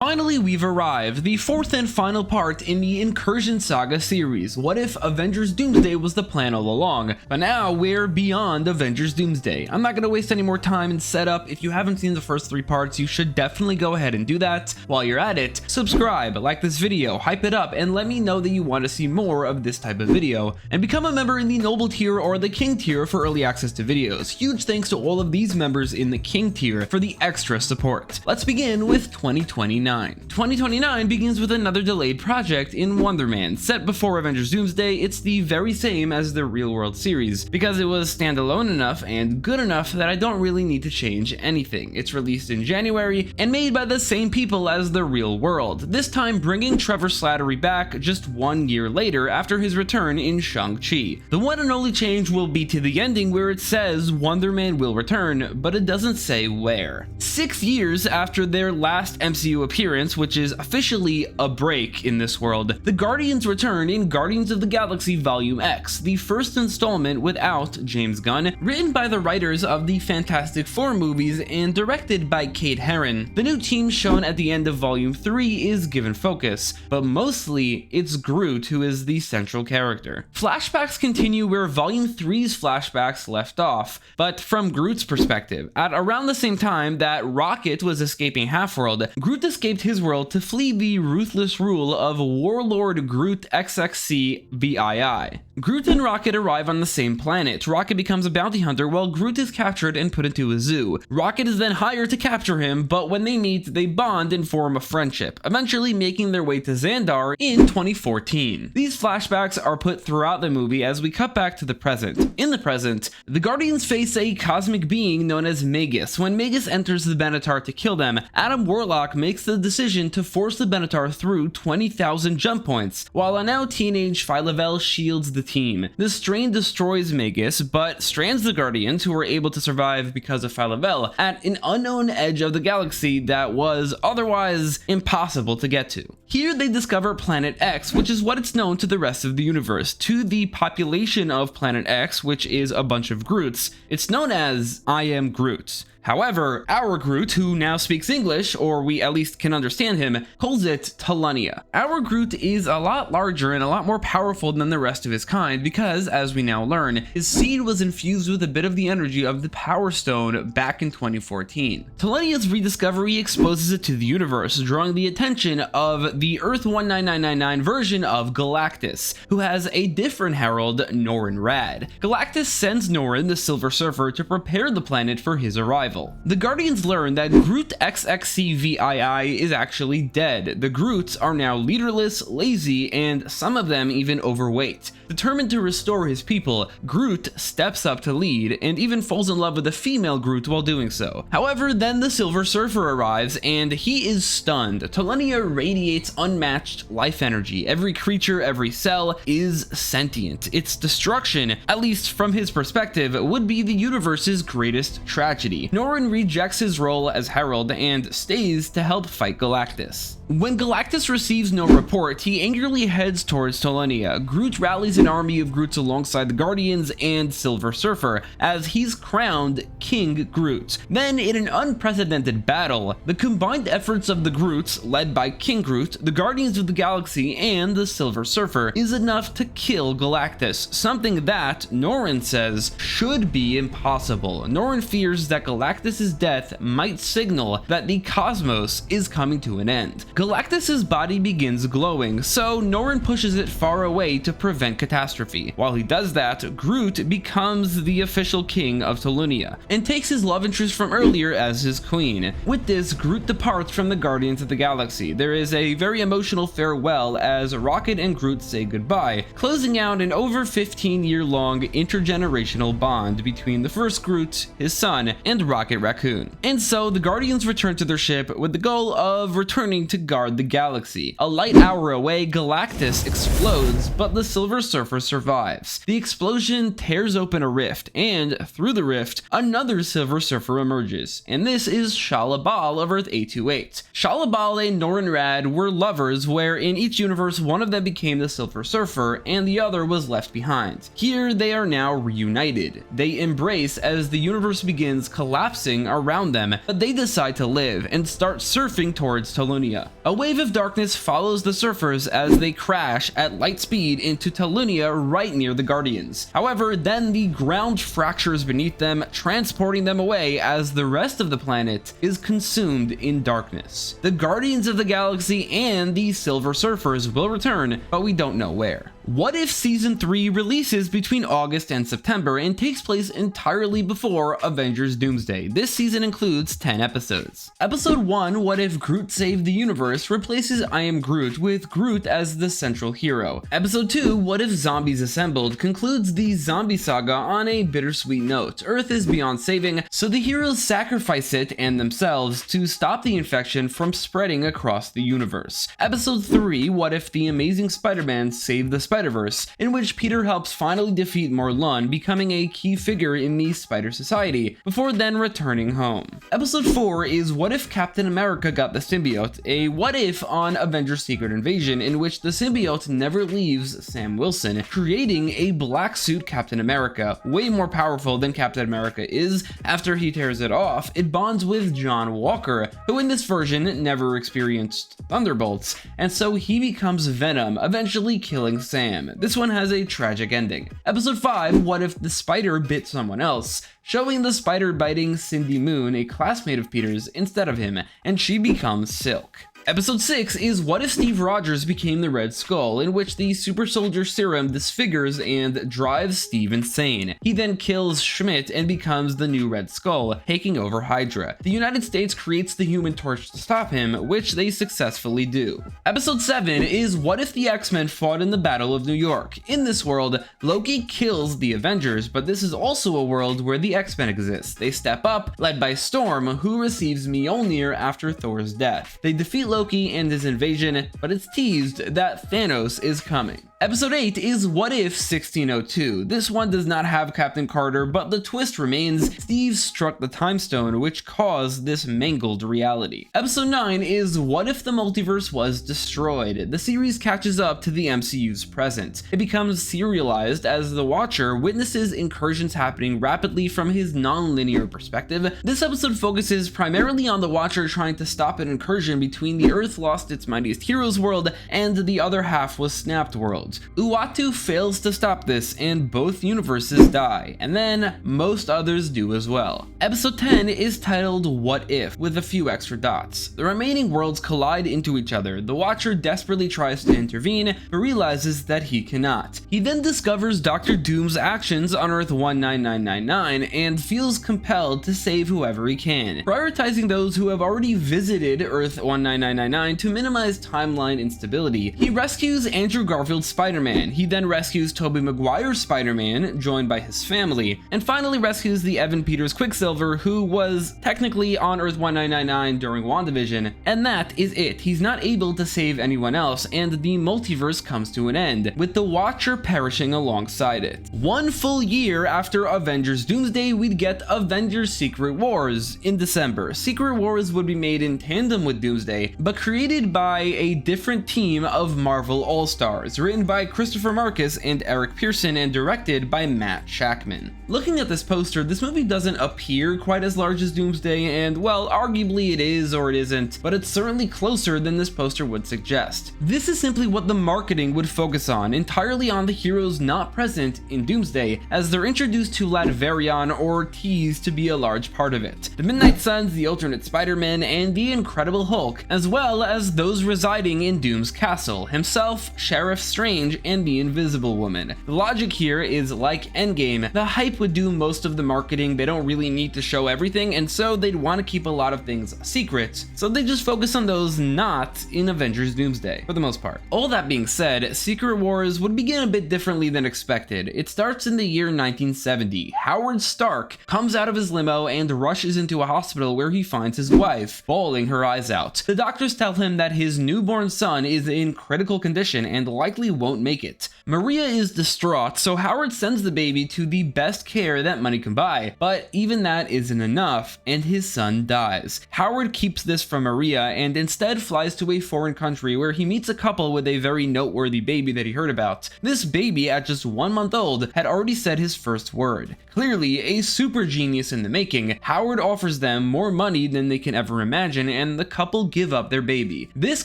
Finally, we've arrived, the fourth and final part in the Incursion Saga series. What if Avengers Doomsday was the plan all along? But now we're beyond Avengers Doomsday. I'm not going to waste any more time in setup. If you haven't seen the first three parts, you should definitely go ahead and do that. While you're at it, subscribe, like this video, hype it up, and let me know that you want to see more of this type of video. And become a member in the Noble tier or the King tier for early access to videos. Huge thanks to all of these members in the King tier for the extra support. Let's begin with 2029. 2029 begins with another delayed project in Wonder Man. Set before Avengers Doomsday, it's the very same as the real world series, because it was standalone enough and good enough that I don't really need to change anything. It's released in January and made by the same people as the real world, this time bringing Trevor Slattery back just 1 year later after his return in Shang-Chi. The one and only change will be to the ending where it says Wonder Man will return, but it doesn't say where. 6 years after their last MCU appearance, which is officially a break in this world, the Guardians return in Guardians of the Galaxy Vol.X, the first installment without James Gunn, written by the writers of the Fantastic Four movies and directed by Kate Herron. The new team shown at the end of Volume 3 is given focus, but mostly it's Groot who is the central character. Flashbacks continue where Volume 3's flashbacks left off, but from Groot's perspective. At around the same time that Rocket was escaping Half-World, Groot escaped his world to flee the ruthless rule of Warlord Groot XXC VII. Groot and Rocket arrive on the same planet. Rocket becomes a bounty hunter while Groot is captured and put into a zoo. Rocket is then hired to capture him, but when they meet, they bond and form a friendship, eventually making their way to Xandar in 2014. These flashbacks are put throughout the movie as we cut back to the present. In the present, the Guardians face a cosmic being known as Magus. When Magus enters the Benatar to kill them, Adam Warlock makes the decision to force the Benatar through 20,000 jump points, while a now teenage Phyla-Vell shields the team. This strain destroys Magus, but strands the Guardians, who were able to survive because of Phyla-Vell, at an unknown edge of the galaxy that was otherwise impossible to get to. Here they discover Planet X, which is what it's known to the rest of the universe. To the population of Planet X, which is a bunch of Groots, it's known as I Am Groot. However, our Groot, who now speaks English, or we at least can understand him, calls it Talania. Our Groot is a lot larger and a lot more powerful than the rest of his kind because, as we now learn, his seed was infused with a bit of the energy of the Power Stone back in 2014. Talania's rediscovery exposes it to the universe, drawing the attention of the Earth 19999 version of Galactus, who has a different herald, Norrin Radd. Galactus sends Norrin, the Silver Surfer, to prepare the planet for his arrival. The Guardians learn that Groot XXC VII is actually dead. The Groots are now leaderless, lazy, and some of them even overweight. Determined to restore his people, Groot steps up to lead and even falls in love with a female Groot while doing so. However, then the Silver Surfer arrives and he is stunned. Talania radiates unmatched life energy. Every creature, every cell is sentient. Its destruction, at least from his perspective, would be the universe's greatest tragedy. Norrin rejects his role as Herald and stays to help fight Galactus. When Galactus receives no report, he angrily heads towards Talania. Groot rallies an army of Groots alongside the Guardians and Silver Surfer, as he's crowned King Groot. Then, in an unprecedented battle, the combined efforts of the Groots, led by King Groot, the Guardians of the Galaxy, and the Silver Surfer, is enough to kill Galactus, something that, Norrin says, should be impossible. Norrin fears that Galactus's death might signal that the cosmos is coming to an end. Galactus's body begins glowing, so Norrin pushes it far away to prevent catastrophe. While he does that, Groot becomes the official king of Talania, and takes his love interest from earlier as his queen. With this, Groot departs from the Guardians of the Galaxy. There is a very emotional farewell as Rocket and Groot say goodbye, closing out an over 15-year-long intergenerational bond between the first Groot, his son, and Rocket Raccoon. And so the Guardians return to their ship with the goal of returning to guard the galaxy. A light hour away, Galactus explodes, but the Silver Surfer survives. The explosion tears open a rift, and through the rift, another Silver Surfer emerges, and this is Shalla-Bal of Earth 828. Shalla-Bal and Norrin Radd were lovers, where in each universe one of them became the Silver Surfer and the other was left behind. Here they are now reunited. They embrace as the universe begins collapsing around them, but they decide to live and start surfing towards Tolunia. A wave of darkness follows the surfers as they crash at light speed into Tolunia right near the Guardians. However, then the ground fractures beneath them, transporting them away as the rest of the planet is consumed in darkness. The Guardians of the Galaxy and the Silver Surfers will return, but we don't know where. What if Season 3 releases between August and September and takes place entirely before Avengers Doomsday? This season includes 10 episodes. Episode 1, What If Groot Saved the Universe, replaces I Am Groot with Groot as the central hero. Episode 2, What If Zombies Assembled, concludes the zombie saga on a bittersweet note. Earth is beyond saving, so the heroes sacrifice it and themselves to stop the infection from spreading across the universe. Episode 3, What If the Amazing Spider-Man Saved the Spider-Verse, in which Peter helps finally defeat Morlun, becoming a key figure in the Spider Society, before then returning home. Episode 4 is What If Captain America Got the Symbiote, a what if on Avengers Secret Invasion in which the symbiote never leaves Sam Wilson, creating a black suit Captain America, way more powerful than Captain America is. After he tears it off, it bonds with John Walker, who in this version never experienced Thunderbolts, and so he becomes Venom, eventually killing Sam. This one has a tragic ending. Episode 5, What If the Spider Bit Someone Else, showing the spider biting Cindy Moon, a classmate of Peter's, instead of him, and she becomes Silk. Episode 6 is What If Steve Rogers Became the Red Skull, in which the super soldier serum disfigures and drives Steve insane. He then kills Schmidt and becomes the new Red Skull, taking over Hydra. The United States creates the Human Torch to stop him, which they successfully do. Episode 7 is What If the X-Men Fought in the Battle of New York. In this world, Loki kills the Avengers, but this is also a world where the X-Men exist. They step up, led by Storm, who receives Mjolnir after Thor's death. They defeat Loki and his invasion, but it's teased that Thanos is coming. Episode 8 is What If 1602. This one does not have Captain Carter, but the twist remains: Steve struck the time stone, which caused this mangled reality. Episode 9 is What If the Multiverse Was Destroyed. The series catches up to the MCU's present. It becomes serialized as the Watcher witnesses incursions happening rapidly from his non-linear perspective. This episode focuses primarily on the Watcher trying to stop an incursion between the Earth Lost Its Mightiest Heroes world and the other half was Snapped world. Uatu fails to stop this and both universes die, and then most others do as well. Episode 10 is titled What If, with a few extra dots. The remaining worlds collide into each other. The Watcher desperately tries to intervene, but realizes that he cannot. He then discovers Dr. Doom's actions on Earth 19999 and feels compelled to save whoever he can, prioritizing those who have already visited Earth 19999 to minimize timeline instability. He rescues Andrew Garfield's Spider-Man. He then rescues Tobey Maguire's Spider-Man, joined by his family, and finally rescues the Evan Peters Quicksilver, who was technically on Earth 1999 during WandaVision, and that is it. He's not able to save anyone else, and the multiverse comes to an end, with the Watcher perishing alongside it. One full year after Avengers Doomsday, we'd get Avengers Secret Wars in December. Secret Wars would be made in tandem with Doomsday, but created by a different team of Marvel All-Stars, written by Christopher Marcus and Eric Pearson and directed by Matt Shackman. Looking at this poster, this movie doesn't appear quite as large as Doomsday, and well, arguably it is or it isn't, but it's certainly closer than this poster would suggest. This is simply what the marketing would focus on, entirely on the heroes not present in Doomsday, as they're introduced to Latveria or teased to be a large part of it. The Midnight Suns, the alternate Spider-Man, and the Incredible Hulk, as well as those residing in Doom's castle, himself, Sheriff Strange, and the Invisible Woman. The logic here is like Endgame, the hype would do most of the marketing. They don't really need to show everything, and so they'd want to keep a lot of things secret, so they just focus on those not in Avengers Doomsday, for the most part. All that being said, Secret Wars would begin a bit differently than expected. It starts in the year 1970. Howard Stark comes out of his limo and rushes into a hospital where he finds his wife, bawling her eyes out. The doctors tell him that his newborn son is in critical condition and likely won't make it. Maria is distraught, so Howard sends the baby to the best care that money can buy, but even that isn't enough, and his son dies. Howard keeps this from Maria and instead flies to a foreign country where he meets a couple with a very noteworthy baby that he heard about. This baby, at just 1 month old, had already said his first word. Clearly a super genius in the making, Howard offers them more money than they can ever imagine, and the couple give up their baby. This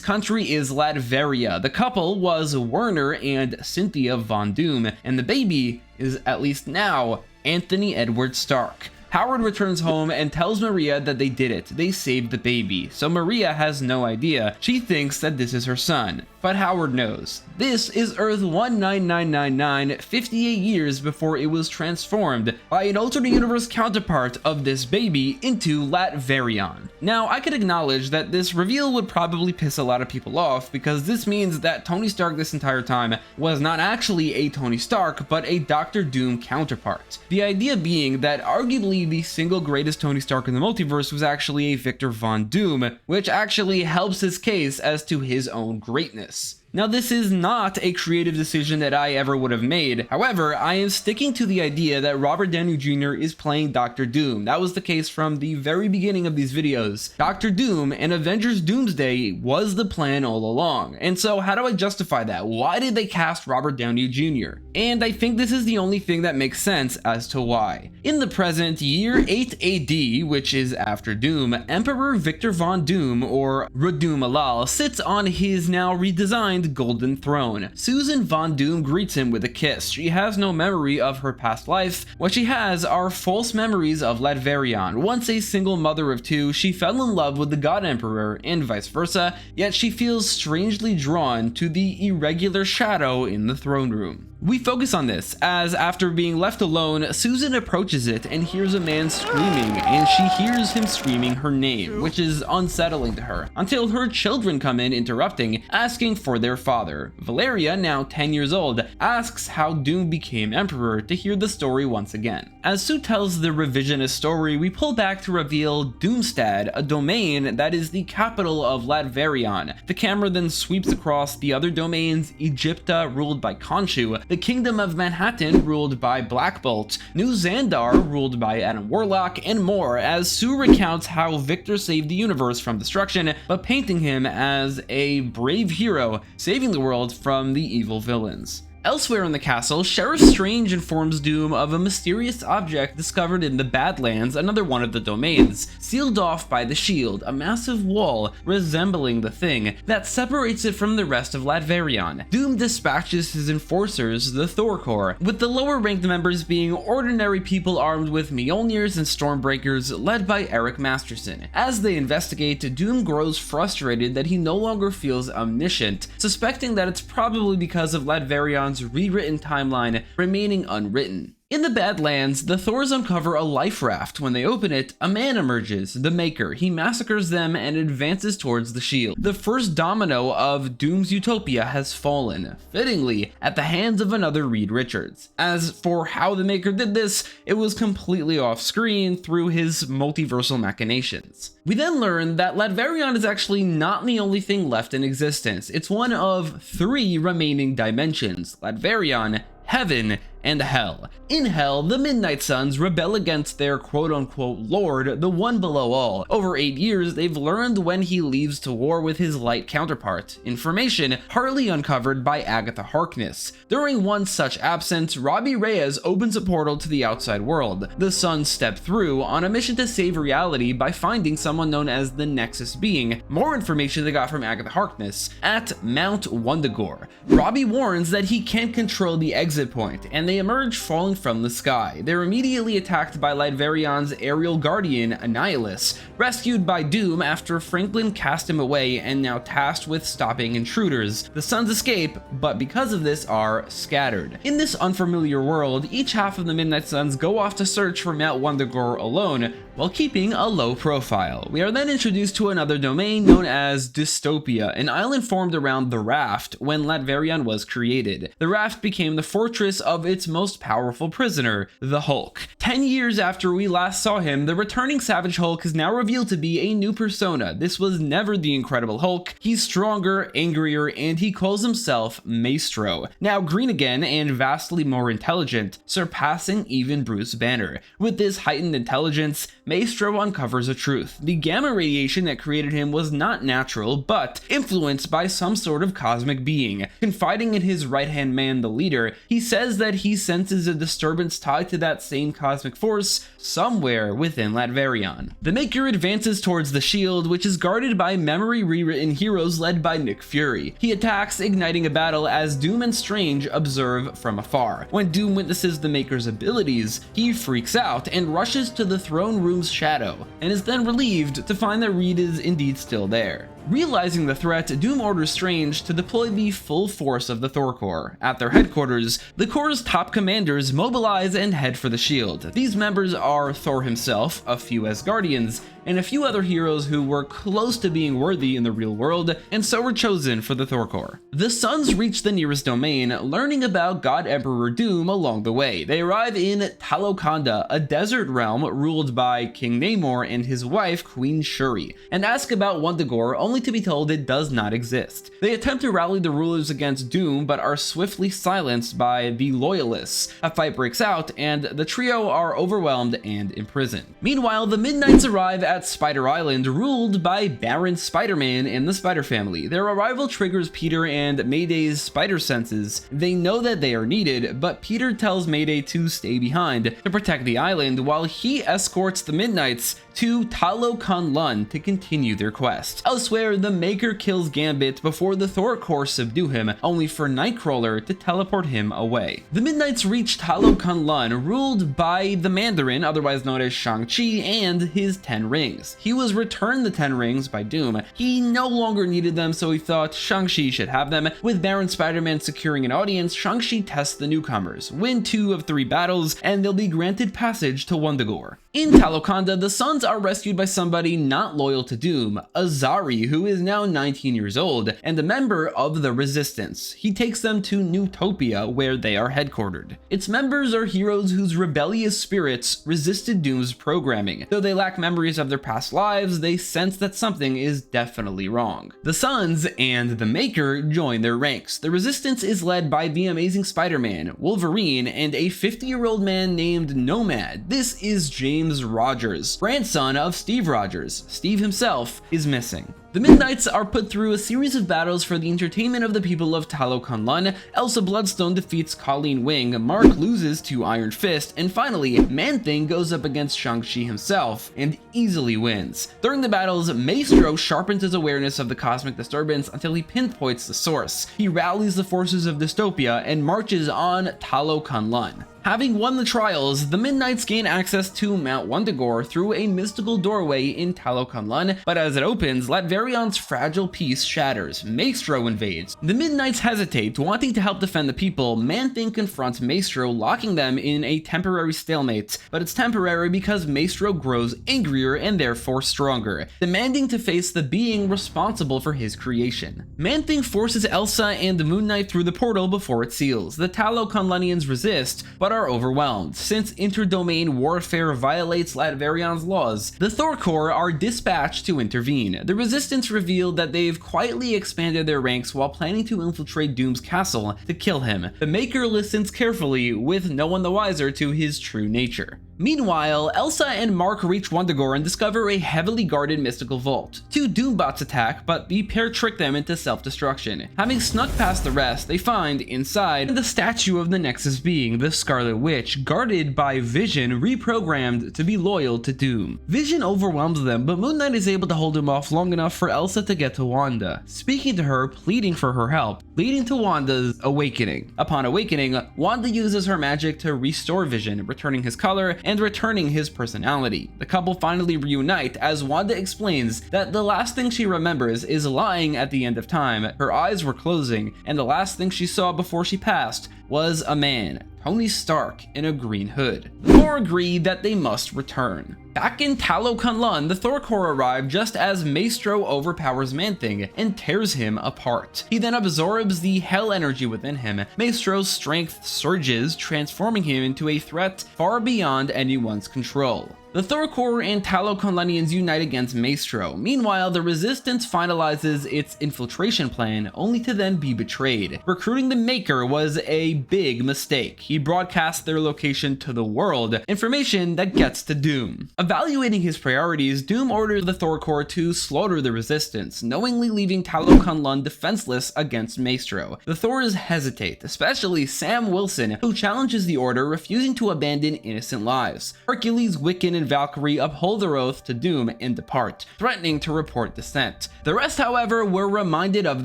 country is Latveria. The couple was Werner and Cynthia Von Doom, and the baby is, at least now, Anthony Edward Stark. Howard returns home and tells Maria that they did it. They saved the baby. So Maria has no idea. She thinks that this is her son. But Howard knows. This is Earth 19999, 58 years before it was transformed by an alternate universe counterpart of this baby into Latverion. Now, I could acknowledge that this reveal would probably piss a lot of people off, because this means that Tony Stark this entire time was not actually a Tony Stark, but a Doctor Doom counterpart. The idea being that arguably the single greatest Tony Stark in the multiverse was actually a Victor Von Doom, which actually helps his case as to his own greatness. Now, this is not a creative decision that I ever would have made. However, I am sticking to the idea that Robert Downey Jr. is playing Doctor Doom. That was the case from the very beginning of these videos. Doctor Doom and Avengers Doomsday was the plan all along. And so how do I justify that? Why did they cast Robert Downey Jr.? And I think this is the only thing that makes sense as to why. In the present year 8 AD, which is after Doom, Emperor Victor Von Doom, or Radum Alal, sits on his now redesigned golden throne. Susan Von Doom greets him with a kiss. She has no memory of her past life. What she has are false memories of Latverion. Once a single mother of two, she fell in love with the God Emperor, and vice versa, yet she feels strangely drawn to the irregular shadow in the throne room. We focus on this, as after being left alone, Susan approaches it and hears a man screaming, and she hears him screaming her name, which is unsettling to her, until her children come in interrupting, asking for their father. Valeria, now 10 years old, asks how Doom became emperor to hear the story once again. As Sue tells the revisionist story, we pull back to reveal Doomstad, a domain that is the capital of Latverion. The camera then sweeps across the other domains: Egypta, ruled by Khonshu, the Kingdom of Manhattan, ruled by Black Bolt, New Xandar, ruled by Adam Warlock, and more, as Sue recounts how Victor saved the universe from destruction, but painting him as a brave hero, saving the world from the evil villains. Elsewhere in the castle, Sheriff Strange informs Doom of a mysterious object discovered in the Badlands, another one of the domains, sealed off by the Shield, a massive wall resembling the Thing that separates it from the rest of Latverion. Doom dispatches his enforcers, the Thor Corps, with the lower ranked members being ordinary people armed with Mjolnirs and Stormbreakers, led by Eric Masterson. As they investigate, Doom grows frustrated that he no longer feels omniscient, suspecting that it's probably because of Latverion's rewritten timeline remaining unwritten. In the Badlands, the Thors uncover a life raft. When they open it, a man emerges, the Maker. He massacres them and advances towards the Shield. The first domino of Doom's utopia has fallen, fittingly, at the hands of another Reed Richards. As for how the Maker did this, it was completely off screen through his multiversal machinations. We then learn that Latverion is actually not the only thing left in existence. It's one of 3 remaining dimensions: Latverion, Heaven, and Hell. In Hell, the Midnight Suns rebel against their quote-unquote lord, the one below all. Over 8 years, they've learned when he leaves to war with his light counterpart, information partly uncovered by Agatha Harkness. During one such absence, Robbie Reyes opens a portal to the outside world. The Suns step through on a mission to save reality by finding someone known as the Nexus Being. More information they got from Agatha Harkness at Mount Wundagore. Robbie warns that he can't control the exit point, and they emerge falling from the sky. They're immediately attacked by Latverion's aerial guardian, Annihilus, rescued by Doom after Franklin cast him away and now tasked with stopping intruders. The Suns escape, but because of this are scattered. In this unfamiliar world, each half of the Midnight Suns go off to search for Mount Wundagore alone, while keeping a low profile. We are then introduced to another domain known as Dystopia, an island formed around the Raft when Latverion was created. The Raft became the fortress of its most powerful prisoner, the Hulk. 10 years after we last saw him, the returning Savage Hulk is now revealed to be a new persona. This was never the Incredible Hulk. He's stronger, angrier, and he calls himself Maestro. Now green again and vastly more intelligent, surpassing even Bruce Banner. With this heightened intelligence, Maestro uncovers a truth. The gamma radiation that created him was not natural, but influenced by some sort of cosmic being. Confiding in his right-hand man, the leader, he says that he senses a disturbance tied to that same cosmic force somewhere within Latverion. The Maker advances towards the shield, which is guarded by memory rewritten heroes led by Nick Fury. He attacks, igniting a battle as Doom and Strange observe from afar. When Doom witnesses the Maker's abilities, he freaks out and rushes to the throne room's shadow, and is then relieved to find that Reed is indeed still there. Realizing the threat, Doom orders Strange to deploy the full force of the Thor Corps. At their headquarters, the Corps' top commanders mobilize and head for the shield. These members are Thor himself, a few Asgardians, and a few other heroes who were close to being worthy in the real world, and so were chosen for the Thor Corps. The Sons reach the nearest domain, learning about God Emperor Doom along the way. They arrive in Taloconda, a desert realm ruled by King Namor and his wife Queen Shuri, and ask about Wundagore, only to be told it does not exist. They attempt to rally the rulers against Doom, but are swiftly silenced by the Loyalists. A fight breaks out, and the trio are overwhelmed and imprisoned. Meanwhile, the Midnights arrive at Spider Island, ruled by Baron Spider-Man and the Spider Family. Their arrival triggers Peter and Mayday's spider senses. They know that they are needed, but Peter tells Mayday to stay behind to protect the island while he escorts the Midnights to Taloconlun to continue their quest. Elsewhere, the Maker kills Gambit before the Thor Corps subdue him, only for Nightcrawler to teleport him away. The Midnights reach Taloconlun, ruled by the Mandarin, otherwise known as Shang-Chi, and his 10 rings. He was returned the 10 rings by Doom. He no longer needed them, so he thought Shang-Chi should have them. With Baron Spider-Man securing an audience, Shang-Chi tests the newcomers, win 2 of 3 battles, and they'll be granted passage to Wundagore. In Taloconda, the Sons are rescued by somebody not loyal to Doom, Azari, who is now 19 years old, and a member of the Resistance. He takes them to Newtopia, where they are headquartered. Its members are heroes whose rebellious spirits resisted Doom's programming. Though they lack memories of their past lives, they sense that something is definitely wrong. The Sons and the Maker join their ranks. The Resistance is led by the Amazing Spider-Man, Wolverine, and a 50-year-old man named Nomad. This is James Rogers, grandson of Steve Rogers. Steve himself is missing. The Midnights are put through a series of battles for the entertainment of the people of Taloconlun. Elsa Bloodstone defeats Colleen Wing, Mark loses to Iron Fist, and finally, Man-Thing goes up against Shang-Chi himself and easily wins. During the battles, Maestro sharpens his awareness of the cosmic disturbance until he pinpoints the source. He rallies the forces of Dystopia and marches on Taloconlun. Having won the trials, the Midnights gain access to Mount Wundagore through a mystical doorway in Taloconlun, but as it opens, Latverion's fragile peace shatters. Maestro invades. The Midnights hesitate, wanting to help defend the people. Man-Thing confronts Maestro, locking them in a temporary stalemate, but it's temporary because Maestro grows angrier and therefore stronger, demanding to face the being responsible for his creation. Man-Thing forces Elsa and the Moon Knight through the portal before it seals. The Taloconlunians resist, but are overwhelmed. Since interdomain warfare violates Latverion's laws, the Thor Corps are dispatched to intervene. The Resistance revealed that they've quietly expanded their ranks while planning to infiltrate Doom's castle to kill him. The Maker listens carefully, with no one the wiser to his true nature. Meanwhile, Elsa and Mark reach Wundagore and discover a heavily guarded mystical vault. 2 Doombots attack, but the pair trick them into self-destruction. Having snuck past the rest, they find, inside, the statue of the Nexus being, the Scarlet Witch, guarded by Vision, reprogrammed to be loyal to Doom. Vision overwhelms them, but Moon Knight is able to hold him off long enough for Elsa to get to Wanda, speaking to her, pleading for her help, leading to Wanda's awakening. Upon awakening, Wanda uses her magic to restore Vision, returning his color and returning his personality. The couple finally reunite as Wanda explains that the last thing she remembers is lying at the end of time. Her eyes were closing, and the last thing she saw before she passed was a man, Tony Stark, in a green hood. Thor agreed that they must return. Back in Talokan, the Thor Corps arrived just as Maestro overpowers Man-Thing and tears him apart. He then absorbs the hell energy within him. Maestro's strength surges, transforming him into a threat far beyond anyone's control. The Thor Corps and Talokanlanians unite against Maestro. Meanwhile, the Resistance finalizes its infiltration plan, only to then be betrayed. Recruiting the Maker was a big mistake. He broadcast their location to the world, information that gets to Doom. Evaluating his priorities, Doom orders the Thor Corps to slaughter the Resistance, knowingly leaving Talokanlun defenseless against Maestro. The Thors hesitate, especially Sam Wilson, who challenges the order, refusing to abandon innocent lives. Hercules, Wiccan, and Valkyrie uphold their oath to Doom and depart, threatening to report dissent. The rest, however, were reminded of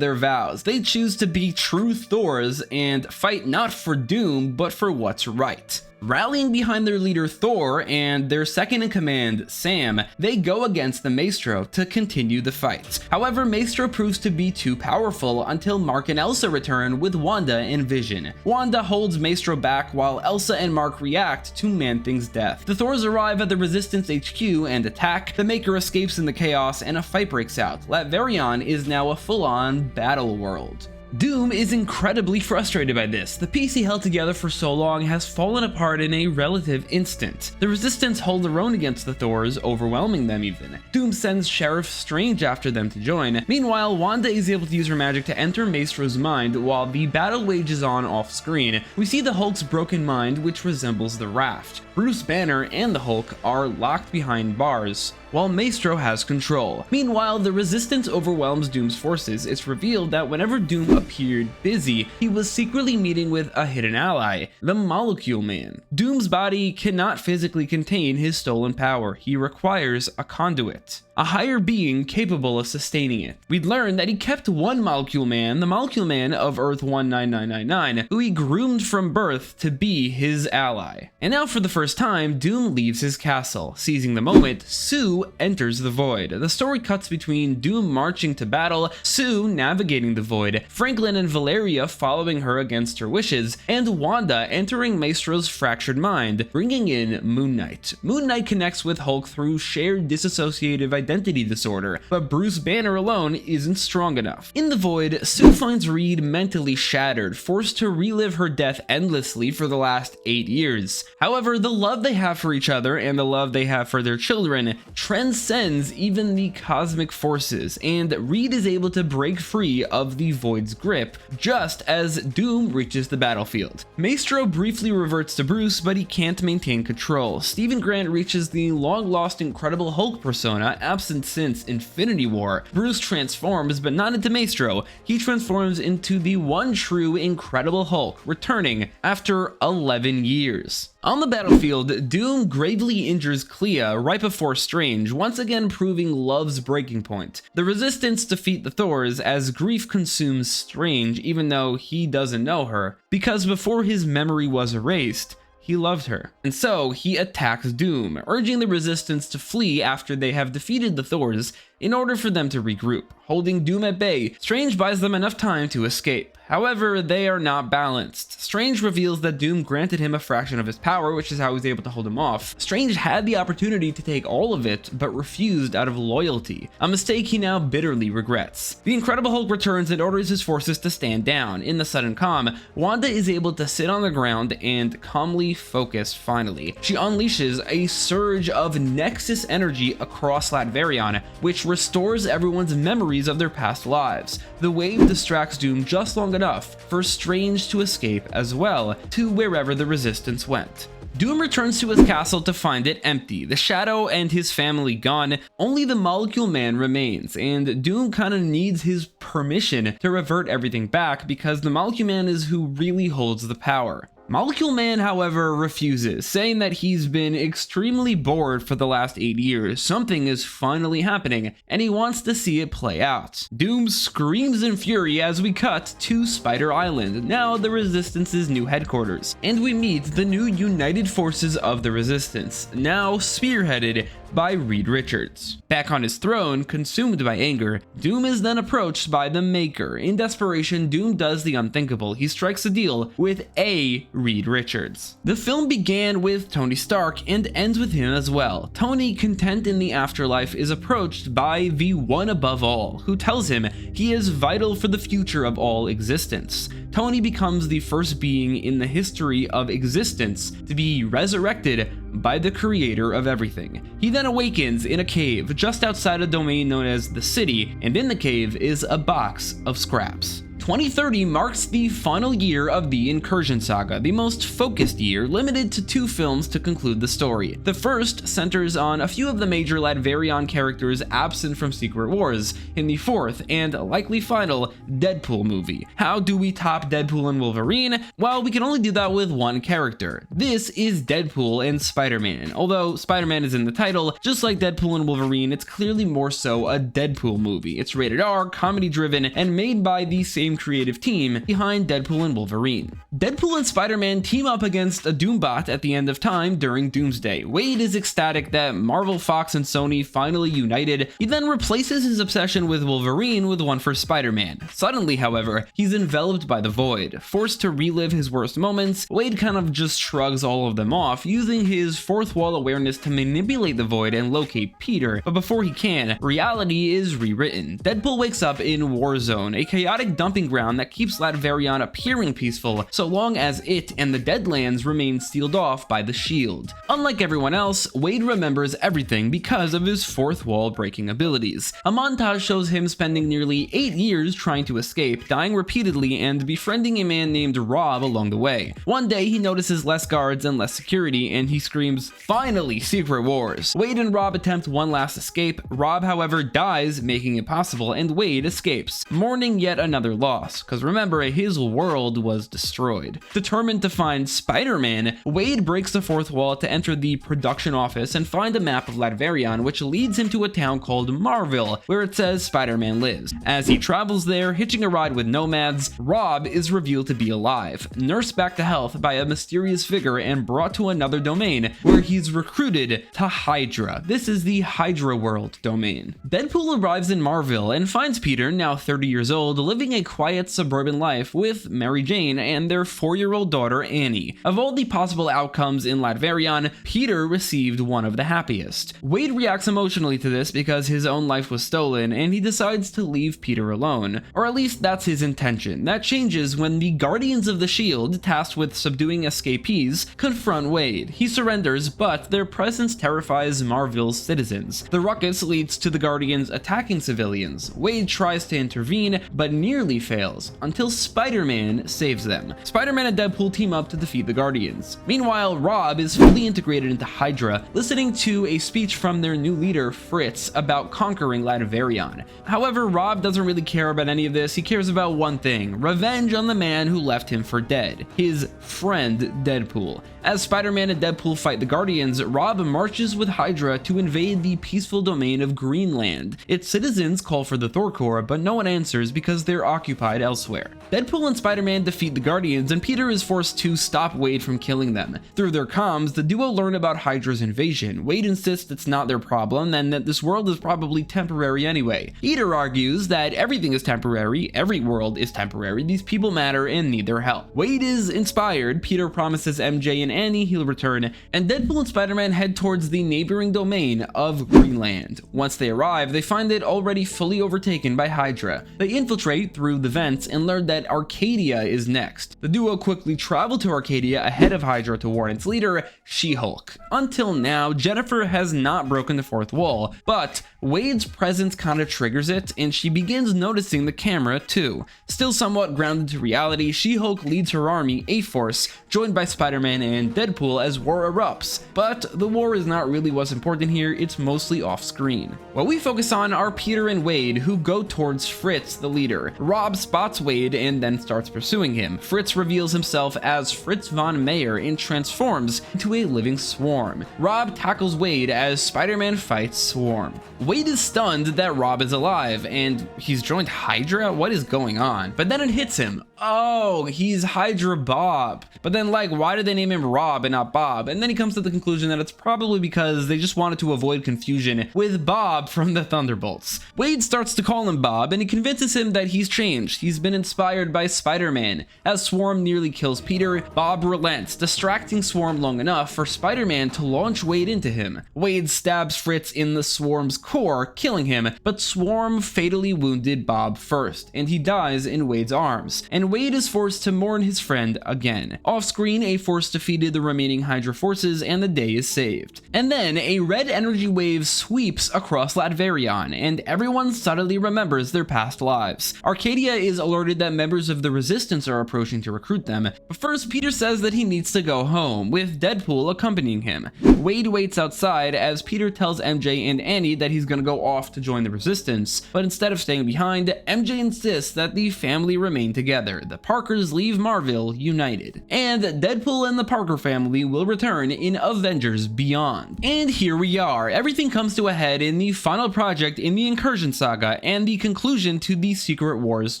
their vows. They choose to be true Thors and fight not for Doom, but for what's right. Rallying behind their leader Thor and their second in command, Sam, they go against the Maestro to continue the fight. However, Maestro proves to be too powerful until Mark and Elsa return with Wanda and Vision. Wanda holds Maestro back while Elsa and Mark react to Man-Thing's death. The Thors arrive at the Resistance HQ and attack. The Maker escapes in the chaos and a fight breaks out. Latverion is now a full-on battle world. Doom is incredibly frustrated by this. The piece he held together for so long has fallen apart in a relative instant. The Resistance hold their own against the Thors, overwhelming them even. Doom sends Sheriff Strange after them to join. Meanwhile, Wanda is able to use her magic to enter Maestro's mind while the battle wages on off screen. We see the Hulk's broken mind, which resembles the Raft. Bruce Banner and the Hulk are locked behind bars, while Maestro has control. Meanwhile, the Resistance overwhelms Doom's forces. It's revealed that whenever Doom appeared busy, he was secretly meeting with a hidden ally, the Molecule Man. Doom's body cannot physically contain his stolen power. He requires a conduit, a higher being capable of sustaining it. We'd learn that he kept one Molecule Man, the Molecule Man of Earth 19999, who he groomed from birth to be his ally. And now for the first time, Doom leaves his castle. Seizing the moment, Sue enters the Void. The story cuts between Doom marching to battle, Sue navigating the Void, Franklin and Valeria following her against her wishes, and Wanda entering Maestro's fractured mind, bringing in Moon Knight. Moon Knight connects with Hulk through shared dissociative identity disorder, but Bruce Banner alone isn't strong enough. In the Void, Sue finds Reed mentally shattered, forced to relive her death endlessly for the last 8 years. However, the love they have for each other and the love they have for their children transcends even the cosmic forces, and Reed is able to break free of the Void's grip just as Doom reaches the battlefield. Maestro briefly reverts to Bruce, but he can't maintain control. Stephen Grant reaches the long-lost Incredible Hulk persona, absent since Infinity War. Bruce transforms, but not into Maestro. He transforms into the one true Incredible Hulk, returning after 11 years. On the battlefield, Doom gravely injures Clea right before Strange, once again proving love's breaking point. The Resistance defeat the Thors as grief consumes Strange, even though he doesn't know her, because before his memory was erased, he loved her. And so he attacks Doom, urging the Resistance to flee after they have defeated the Thors in order for them to regroup. Holding Doom at bay, Strange buys them enough time to escape. However, they are not balanced. Strange reveals that Doom granted him a fraction of his power, which is how he's able to hold him off. Strange had the opportunity to take all of it, but refused out of loyalty, a mistake he now bitterly regrets. The Incredible Hulk returns and orders his forces to stand down. In the sudden calm, Wanda is able to sit on the ground and calmly focus finally. She unleashes a surge of Nexus energy across Latverion, which restores everyone's memories of their past lives. The wave distracts Doom just long enough for Strange to escape as well, to wherever the Resistance went. Doom returns to his castle to find it empty, the Shadow and his family gone, only the Molecule Man remains, and Doom kinda needs his permission to revert everything back because the Molecule Man is who really holds the power. Molecule Man, however, refuses, saying that he's been extremely bored for the last 8 years. Something is finally happening, and he wants to see it play out. Doom screams in fury as we cut to Spider Island, now the Resistance's new headquarters, and we meet the new united forces of the Resistance, now spearheaded by Reed Richards. Back on his throne, consumed by anger, Doom is then approached by the Maker. In desperation, Doom does the unthinkable. He strikes a deal with a Reed Richards. The film began with Tony Stark and ends with him as well. Tony, content in the afterlife, is approached by the one above all, who tells him he is vital for the future of all existence. Tony becomes the first being in the history of existence to be resurrected by the creator of everything. He then awakens in a cave just outside a domain known as the City, and in the cave is a box of scraps. 2030 marks the final year of the Incursion saga, the most focused year, limited to 2 films to conclude the story. The first centers on a few of the major Latverian characters absent from Secret Wars, in the 4th and likely final Deadpool movie. How do we top Deadpool and Wolverine? Well, we can only do that with one character. This is Deadpool and Spider-Man. Although Spider-Man is in the title, just like Deadpool and Wolverine, it's clearly more so a Deadpool movie. It's rated R, comedy driven, and made by the same creative team behind Deadpool and Wolverine. Deadpool and Spider-Man team up against a Doombot at the end of time during Doomsday. Wade is ecstatic that Marvel, Fox, and Sony finally united. He then replaces his obsession with Wolverine with one for Spider-Man. Suddenly, however, he's enveloped by the Void. Forced to relive his worst moments, Wade kind of just shrugs all of them off, using his fourth wall awareness to manipulate the Void and locate Peter. But before he can, reality is rewritten. Deadpool wakes up in Warzone, a chaotic dumping ground that keeps Latveria appearing peaceful so long as it and the Deadlands remain sealed off by the shield. Unlike everyone else, Wade remembers everything because of his fourth wall breaking abilities. A montage shows him spending nearly 8 years trying to escape, dying repeatedly, and befriending a man named Rob along the way. One day he notices less guards and less security, and he screams, "Finally, Secret Wars!" Wade and Rob attempt one last escape. Rob, however, dies, making it possible, and Wade escapes, mourning yet another loss. Because remember, his world was destroyed. Determined to find Spider-Man, Wade breaks the fourth wall to enter the production office and find a map of Latveria, which leads him to a town called Marville, where it says Spider-Man lives. As he travels there, hitching a ride with nomads, Rob is revealed to be alive, nursed back to health by a mysterious figure and brought to another domain, where he's recruited to Hydra. This is the Hydra World domain. Deadpool arrives in Marville and finds Peter, now 30 years old, living a quiet suburban life with Mary Jane and their 4-year-old daughter Annie. Of all the possible outcomes in Latveria, Peter received one of the happiest. Wade reacts emotionally to this because his own life was stolen, and he decides to leave Peter alone. Or at least that's his intention. That changes when the Guardians of the Shield, tasked with subduing escapees, confront Wade. He surrenders, but their presence terrifies Marville's citizens. The ruckus leads to the Guardians attacking civilians. Wade tries to intervene, but nearly fails, until Spider-Man saves them. Spider-Man and Deadpool team up to defeat the Guardians. Meanwhile, Rob is fully integrated into Hydra, listening to a speech from their new leader, Fritz, about conquering Latveria. However, Rob doesn't really care about any of this. He cares about one thing: revenge on the man who left him for dead, his friend Deadpool. As Spider-Man and Deadpool fight the Guardians, Rob marches with Hydra to invade the peaceful domain of Greenland. Its citizens call for the Thor Corps, but no one answers because they're occupied elsewhere. Deadpool and Spider-Man defeat the Guardians, and Peter is forced to stop Wade from killing them. Through their comms, the duo learn about Hydra's invasion. Wade insists it's not their problem and that this world is probably temporary anyway. Peter argues that everything is temporary, every world is temporary, these people matter and need their help. Wade is inspired. Peter promises MJ and Annie he'll return, and Deadpool and Spider-Man head towards the neighboring domain of Greenland. Once they arrive, they find it already fully overtaken by Hydra. They infiltrate through the vents and learn that Arcadia is next. The duo quickly travel to Arcadia ahead of Hydra to warn its leader, She-Hulk. Until now, Jennifer has not broken the fourth wall, but Wade's presence kinda triggers it, and she begins noticing the camera too. Still somewhat grounded to reality, She-Hulk leads her army, A-Force, joined by Spider-Man and Deadpool as war erupts. But the war is not really what's important here, it's mostly off screen. What we focus on are Peter and Wade, who go towards Fritz, the leader. Rob spots Wade and then starts pursuing him. Fritz reveals himself as Fritz von Meyer and transforms into a living swarm. Rob tackles Wade as Spider-Man fights Swarm. Wade is stunned that Rob is alive and he's joined Hydra? What is going on? But then it hits him. Oh, he's Hydra Bob. But then, like, why did they name him Rob and not Bob? And then he comes to the conclusion that it's probably because they just wanted to avoid confusion with Bob from the Thunderbolts. Wade starts to call him Bob, and he convinces him that he's changed. He's been inspired by Spider-Man. As Swarm nearly kills Peter, Bob relents, distracting Swarm long enough for Spider-Man to launch Wade into him. Wade stabs Fritz in the Swarm's core, killing him, but Swarm fatally wounded Bob first, and he dies in Wade's arms. And Wade is forced to mourn his friend again. Off-screen, a force defeated the remaining Hydra forces and the day is saved. And then a red energy wave sweeps across Latverion, and everyone suddenly remembers their past lives. Arcadia is alerted that members of the Resistance are approaching to recruit them, but first Peter says that he needs to go home, with Deadpool accompanying him. Wade waits outside as Peter tells MJ and Annie that he's gonna go off to join the Resistance, but instead of staying behind, MJ insists that the family remain together. The Parkers leave Marvel united. And Deadpool and the Parker family will return in Avengers Beyond. And here we are. Everything comes to a head in the final project in the Incursion saga and the conclusion to the Secret Wars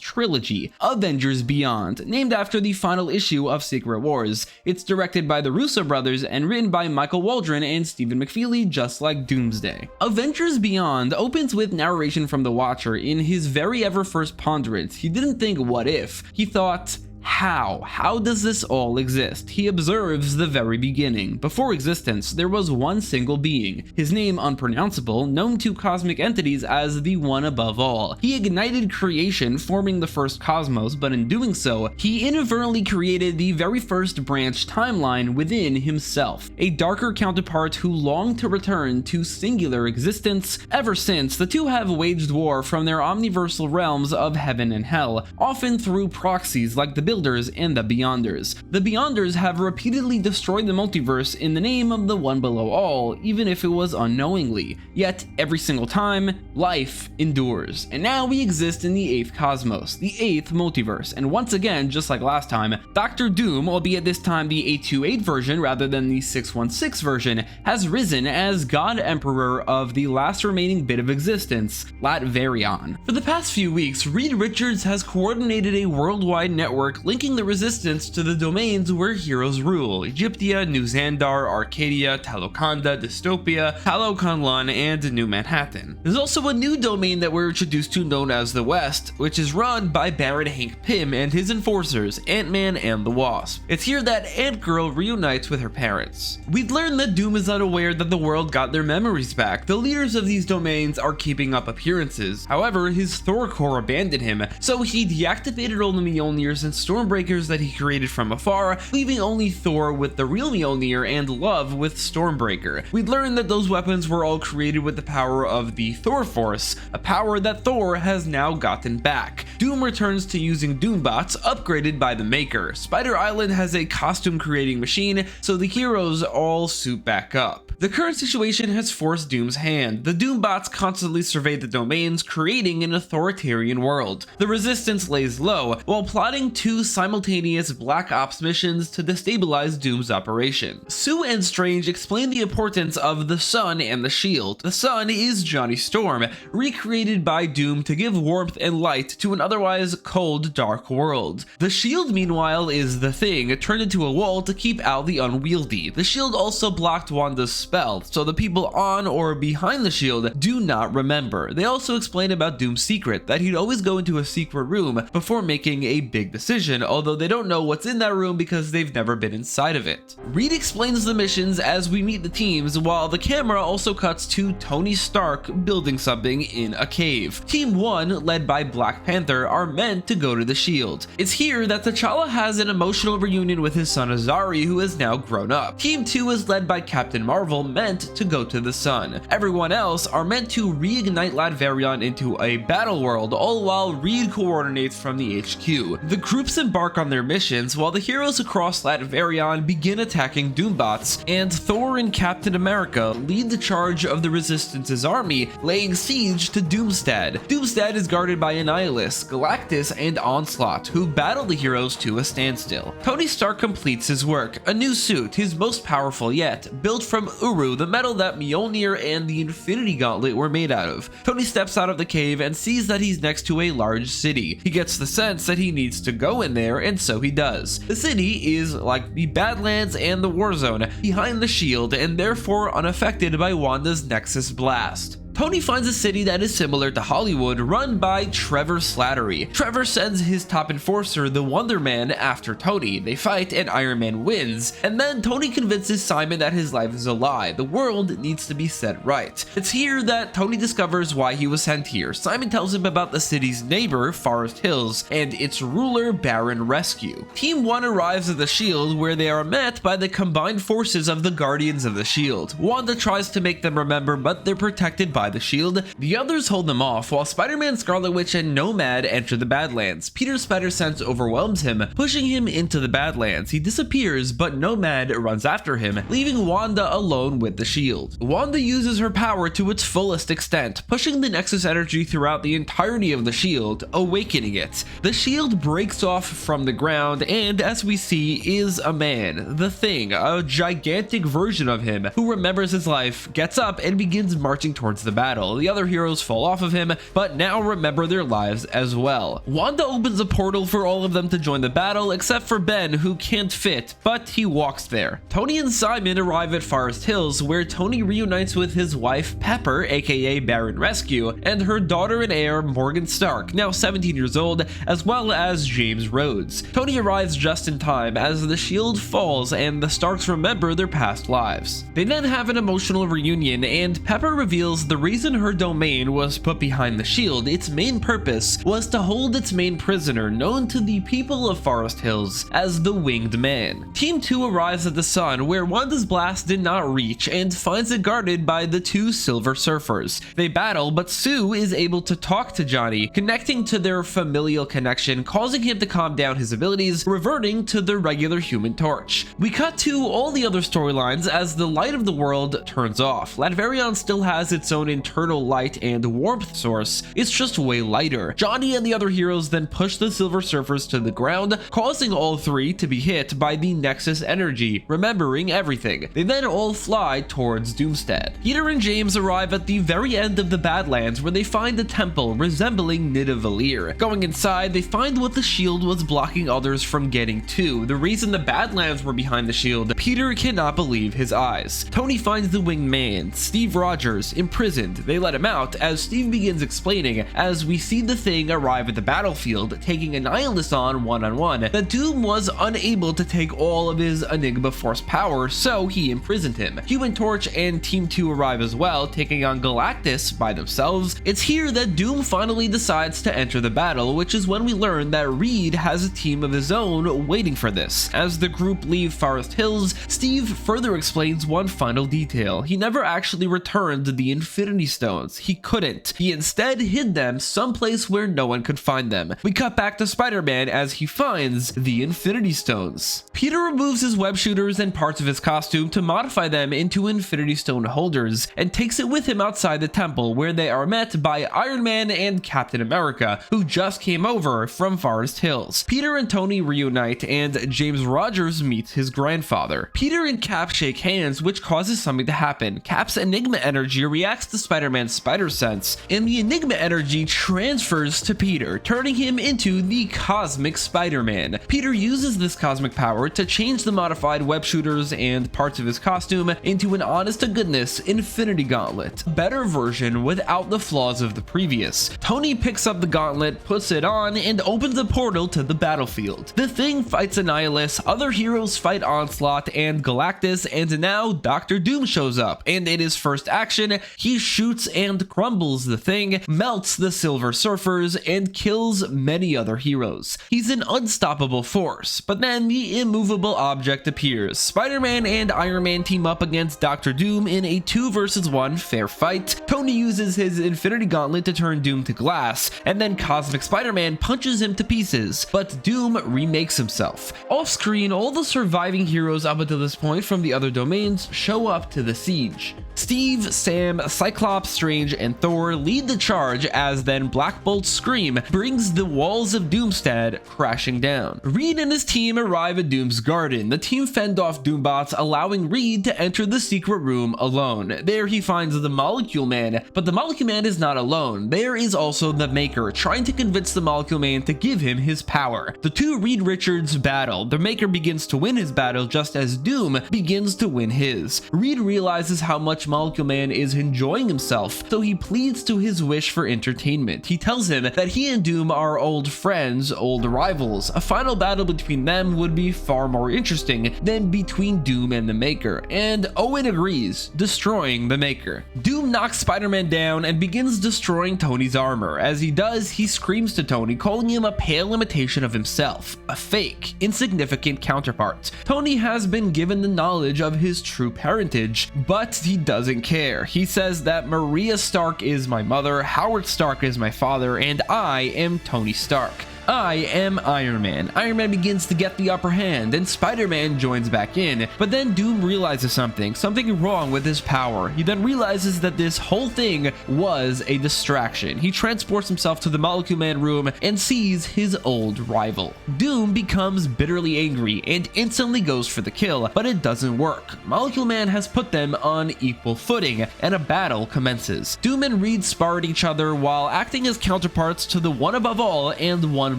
trilogy, Avengers Beyond, named after the final issue of Secret Wars. It's directed by the Russo brothers and written by Michael Waldron and Stephen McFeely, just like Doomsday. Avengers Beyond opens with narration from the Watcher in his very ever first ponderance. He didn't think what if, he thought, how does this all exist? He observes the very beginning. Before existence, there was one single being, his name unpronounceable, known to cosmic entities as the One Above All. He ignited creation, forming the first cosmos, but in doing so, he inadvertently created the very first branch timeline within himself, a darker counterpart who longed to return to singular existence. Ever since, the two have waged war from their omniversal realms of heaven and hell, often through proxies like the Builders and the Beyonders. The Beyonders have repeatedly destroyed the multiverse in the name of the One Below All, even if it was unknowingly. Yet, every single time, life endures. And now we exist in the 8th cosmos, the 8th multiverse. And once again, just like last time, Doctor Doom, albeit this time the 828 version rather than the 616 version, has risen as God Emperor of the last remaining bit of existence, Latverion. For the past few weeks, Reed Richards has coordinated a worldwide network linking the Resistance to the domains where heroes rule: Egyptia, New Xandar, Arcadia, Taloconda, Dystopia, Taloconlon, and New Manhattan. There's also a new domain that we're introduced to known as the West, which is run by Baron Hank Pym and his enforcers, Ant-Man and the Wasp. It's here that Ant-Girl reunites with her parents. We'd learned that Doom is unaware that the world got their memories back. The leaders of these domains are keeping up appearances. However, his Thor Corps abandoned him, so he deactivated all the Mjolnirs and Stormbreakers that he created from afar, leaving only Thor with the real Mjolnir and Love with Stormbreaker. We'd learned that those weapons were all created with the power of the Thor Force, a power that Thor has now gotten back. Doom returns to using Doombots, upgraded by the Maker. Spider Island has a costume creating machine, so the heroes all suit back up. The current situation has forced Doom's hand. The Doombots constantly survey the domains, creating an authoritarian world. The Resistance lays low, while plotting two simultaneous Black Ops missions to destabilize Doom's operation. Sue and Strange explain the importance of the Sun and the Shield. The Sun is Johnny Storm, recreated by Doom to give warmth and light to an otherwise cold, dark world. The Shield, meanwhile, is the Thing, turned into a wall to keep out the unwieldy. The Shield also blocked Wanda's spell, so the people on or behind the Shield do not remember. They also explain about Doom's secret, that he'd always go into a secret room before making a big decision, although they don't know what's in that room because they've never been inside of it. Reed explains the missions as we meet the teams, while the camera also cuts to Tony Stark building something in a cave. Team 1, led by Black Panther, are meant to go to the Shield. It's here that T'Challa has an emotional reunion with his son Azari, who is now grown up. Team 2 is led by Captain Marvel, meant to go to the Sun. Everyone else are meant to reignite Latverion into a battle world, all while Reed coordinates from the HQ. The group's disembark on their missions while the heroes across Latveria begin attacking Doombots, and Thor and Captain America lead the charge of the Resistance's army, laying siege to Doomsday. Doomsday is guarded by Annihilus, Galactus, and Onslaught, who battle the heroes to a standstill. Tony Stark completes his work, a new suit, his most powerful yet, built from Uru, the metal that Mjolnir and the Infinity Gauntlet were made out of. Tony steps out of the cave and sees that he's next to a large city. He gets the sense that he needs to go in there, and so he does. The city is like the Badlands and the Warzone, behind the shield and therefore unaffected by Wanda's Nexus blast. Tony finds a city that is similar to Hollywood, run by Trevor Slattery. Trevor sends his top enforcer, the Wonder Man, after Tony. They fight and Iron Man wins, and then Tony convinces Simon that his life is a lie. The world needs to be set right. It's here that Tony discovers why he was sent here. Simon tells him about the city's neighbor, Forest Hills, and its ruler, Baron Rescue. Team 1 arrives at the Shield, where they are met by the combined forces of the Guardians of the Shield. Wanda tries to make them remember, but they're protected by the Shield. The others hold them off, while Spider-Man, Scarlet Witch, and Nomad enter the Badlands. Peter's spider sense overwhelms him, pushing him into the Badlands. He disappears, but Nomad runs after him, leaving Wanda alone with the Shield. Wanda uses her power to its fullest extent, pushing the Nexus energy throughout the entirety of the Shield, awakening it. The Shield breaks off from the ground, and as we see, is a man, the Thing, a gigantic version of him, who remembers his life, gets up, and begins marching towards the battle. The other heroes fall off of him, but now remember their lives as well. Wanda opens a portal for all of them to join the battle, except for Ben, who can't fit, but he walks there. Tony and Simon arrive at Forest Hills, where Tony reunites with his wife Pepper, aka Baron Rescue, and her daughter and heir Morgan Stark, now 17 years old, as well as James Rhodes. Tony arrives just in time as the shield falls and the Starks remember their past lives. They then have an emotional reunion, and Pepper reveals the reason her domain was put behind the shield. Its main purpose was to hold its main prisoner, known to the people of Forest Hills as the Winged Man. Team 2 arrives at the sun, where Wanda's blast did not reach, and finds it guarded by the two Silver Surfers. They battle, but Sue is able to talk to Johnny, connecting to their familial connection, causing him to calm down his abilities, reverting to the regular Human Torch. We cut to all the other storylines as the light of the world turns off. Latveria still has its own internal light and warmth source, it's just way lighter. Johnny and the other heroes then push the Silver Surfers to the ground, causing all three to be hit by the Nexus energy, remembering everything. They then all fly towards Doomsday. Peter and James arrive at the very end of the Badlands, where they find a temple resembling Nidavellir. Going inside, they find what the shield was blocking others from getting to, the reason the Badlands were behind the shield. Peter cannot believe his eyes. Tony finds the Winged Man, Steve Rogers, imprisoned. They let him out as Steve begins explaining, as we see the Thing arrive at the battlefield, taking Annihilus on one-on-one. The Doom was unable to take all of his Enigma Force power, so he imprisoned him. Human Torch and Team 2 arrive as well, taking on Galactus by themselves. It's here that Doom finally decides to enter the battle, which is when we learn that Reed has a team of his own waiting for this. As the group leave Forest Hills, Steve further explains one final detail. He never actually returned the Infinity Stones. He couldn't. He instead hid them someplace where no one could find them. We cut back to Spider-Man as he finds the Infinity Stones. Peter removes his web shooters and parts of his costume to modify them into Infinity Stone holders, and takes it with him outside the temple, where they are met by Iron Man and Captain America, who just came over from Forest Hills. Peter and Tony reunite, and James Rogers meets his grandfather. Peter and Cap shake hands, which causes something to happen. Cap's Enigma energy reacts to Spider-Man's spider sense, and the Enigma energy transfers to Peter, turning him into the Cosmic Spider-Man. Peter uses this cosmic power to change the modified web shooters and parts of his costume into an honest-to-goodness Infinity Gauntlet, a better version without the flaws of the previous. Tony picks up the gauntlet, puts it on, and opens a portal to the battlefield. The Thing fights Annihilus, other heroes fight Onslaught and Galactus, and now Doctor Doom shows up, and in his first action, he shoots and crumbles the thing, melts the Silver Surfers, and kills many other heroes. He's an unstoppable force, but then the immovable object appears. Spider-Man and Iron Man team up against Doctor Doom in a 2 versus 1 fair fight. Tony uses his Infinity Gauntlet to turn Doom to glass, and then Cosmic Spider-Man punches him to pieces, but Doom remakes himself. Off-screen, all the surviving heroes up until this point from the other domains show up to the siege. Steve, Sam, Cyclops, Strange, and Thor lead the charge as then Black Bolt's scream brings the walls of Doomstead crashing down. Reed and his team arrive at Doom's garden. The team fend off Doombots, allowing Reed to enter the secret room alone. There he finds the Molecule Man, but the Molecule Man is not alone. There is also the Maker, trying to convince the Molecule Man to give him his power. The two Reed Richards battle. The Maker begins to win his battle just as Doom begins to win his. Reed realizes how much Molecule Man is enjoying himself, so he pleads to his wish for entertainment. He tells him that he and Doom are old friends, old rivals. A final battle between them would be far more interesting than between Doom and the Maker, and Owen agrees, destroying the Maker. Doom knocks Spider-Man down and begins destroying Tony's armor. As he does, he screams to Tony, calling him a pale imitation of himself, a fake, insignificant counterpart. Tony has been given the knowledge of his true parentage, but he doesn't care. He says that Maria Stark is my mother, Howard Stark is my father, and I am Tony Stark. I am Iron Man. Iron Man begins to get the upper hand, and Spider-Man joins back in, but then Doom realizes something wrong with his power. He then realizes that this whole thing was a distraction. He transports himself to the Molecule Man room and sees his old rival. Doom becomes bitterly angry and instantly goes for the kill, but it doesn't work. Molecule Man has put them on equal footing, and a battle commences. Doom and Reed spar at each other while acting as counterparts to the one above all and one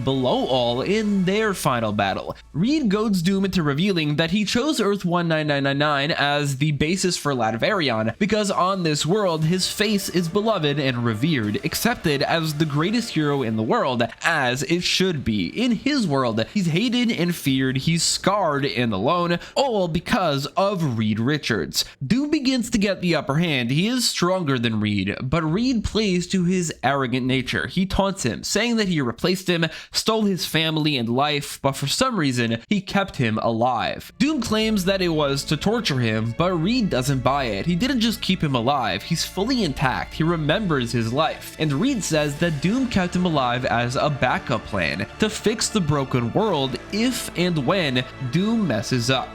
below all in their final battle. Reed goads Doom into revealing that he chose Earth 19999 as the basis for Latavarion because on this world his face is beloved and revered, accepted as the greatest hero in the world, as it should be. In his world, he's hated and feared, he's scarred and alone, all because of Reed Richards. Doom begins to get the upper hand. He is stronger than Reed, but Reed plays to his arrogant nature. He taunts him, saying that he replaced him, stole his family and life, but for some reason, he kept him alive. Doom claims that it was to torture him, but Reed doesn't buy it. He didn't just keep him alive, he's fully intact, he remembers his life. And Reed says that Doom kept him alive as a backup plan to fix the broken world if and when Doom messes up.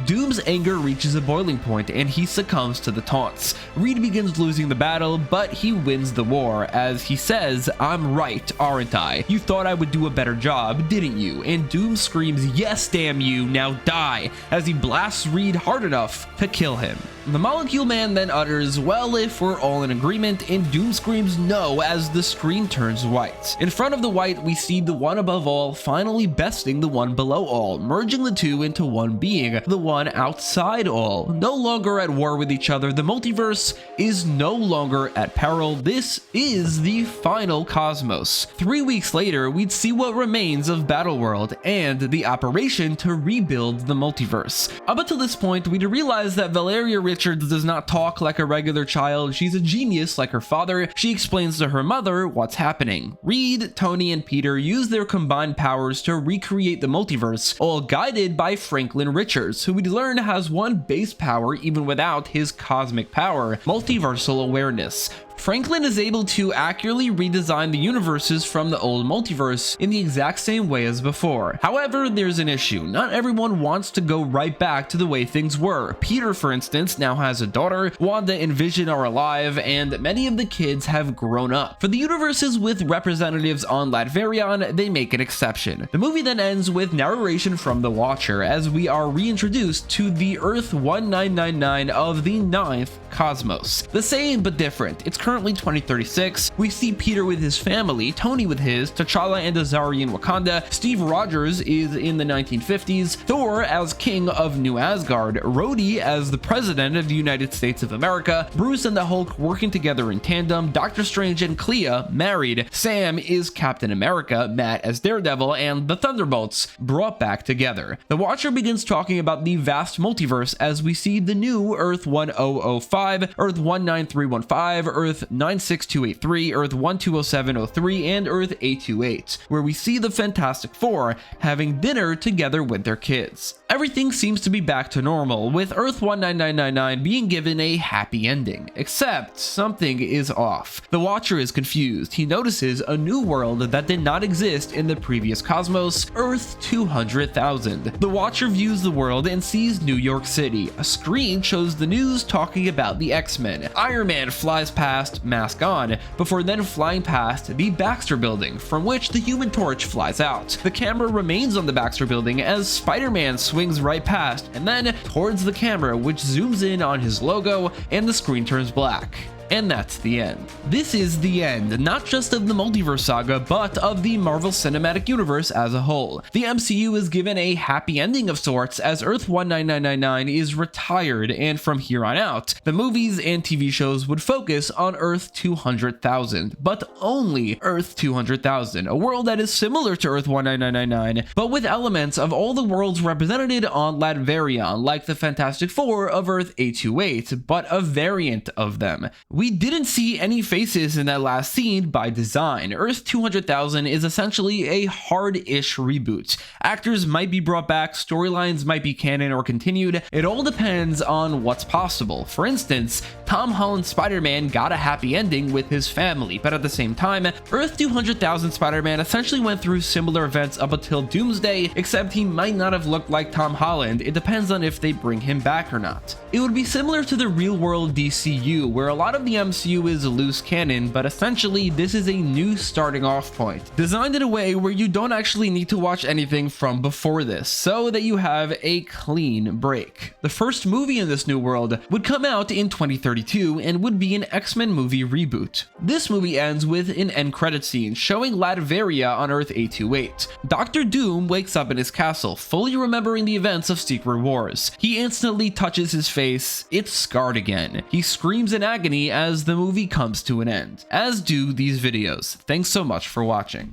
Doom's anger reaches a boiling point and he succumbs to the taunts. Reed begins losing the battle, but he wins the war as he says, "I'm right, aren't I? You thought I would do a better job, didn't you?" And Doom screams, "Yes, damn you, now die," as he blasts Reed hard enough to kill him. The Molecule Man then utters, "Well, if we're all in agreement," and Doom screams no as the screen turns white. In front of the white, we see the one above all finally besting the one below all, merging the two into one being, the one outside all. No longer at war with each other, the multiverse is no longer at peril. This is the final cosmos. 3 weeks later, we'd see what remains of Battleworld and the operation to rebuild the multiverse. Up until this point, we'd realize that Valeria Richards does not talk like a regular child. She's a genius like her father. She explains to her mother what's happening. Reed, Tony, and Peter use their combined powers to recreate the multiverse, all guided by Franklin Richards, who we'd learn has one base power even without his cosmic power: multiversal awareness. Franklin is able to accurately redesign the universes from the old multiverse in the exact same way as before. However, there's an issue. Not everyone wants to go right back to the way things were. Peter, for instance, now has a daughter, Wanda and Vision are alive, and many of the kids have grown up. For the universes with representatives on Latavarion, they make an exception. The movie then ends with narration from the Watcher as we are reintroduced to the Earth 1999 of the 9th cosmos. The same but different. It's currently 2036. We see Peter with his family, Tony with his, T'Challa and Azari in Wakanda, Steve Rogers is in the 1950s, Thor as king of New Asgard, Rhodey as the president of the United States of America, Bruce and the Hulk working together in tandem, Doctor Strange and Clea married, Sam is Captain America, Matt as Daredevil, and the Thunderbolts brought back together. The Watcher begins talking about the vast multiverse as we see the new Earth 1005, Earth 19315, Earth 96283, Earth 120703, and Earth 828, where we see the Fantastic Four having dinner together with their kids. Everything seems to be back to normal, with Earth 19999 being given a happy ending, except something is off. The Watcher is confused. He notices a new world that did not exist in the previous cosmos, Earth 200,000. The Watcher views the world and sees New York City. A screen shows the news talking about the X-Men. Iron Man flies past, mask on, before then flying past the Baxter Building, from which the Human Torch flies out. The camera remains on the Baxter Building as Spider-Man swings right past, and then towards the camera, which zooms in on his logo, and the screen turns black. And that's the end. This is the end, not just of the Multiverse saga, but of the Marvel Cinematic Universe as a whole. The MCU is given a happy ending of sorts as Earth 19999 is retired, and from here on out, the movies and TV shows would focus on Earth 200,000, but only Earth 200,000, a world that is similar to Earth 19999, but with elements of all the worlds represented on Latveria, like the Fantastic Four of Earth 828, but a variant of them. We didn't see any faces in that last scene by design. Earth 200,000 is essentially a hard-ish reboot. Actors might be brought back, storylines might be canon or continued. It all depends on what's possible. For instance, Tom Holland's Spider-Man got a happy ending with his family, but at the same time, Earth 200,000 Spider-Man essentially went through similar events up until Doomsday, except he might not have looked like Tom Holland. It depends on if they bring him back or not. It would be similar to the real-world DCU, where a lot of the MCU is loose canon, but essentially this is a new starting off point, designed in a way where you don't actually need to watch anything from before this, so that you have a clean break. The first movie in this new world would come out in 2032 and would be an X-Men movie reboot. This movie ends with an end credit scene showing Latveria on Earth 828. Doctor Doom wakes up in his castle, fully remembering the events of Secret Wars. He instantly touches his face. It's scarred again. He screams in agony as the movie comes to an end, as do these videos. Thanks so much for watching.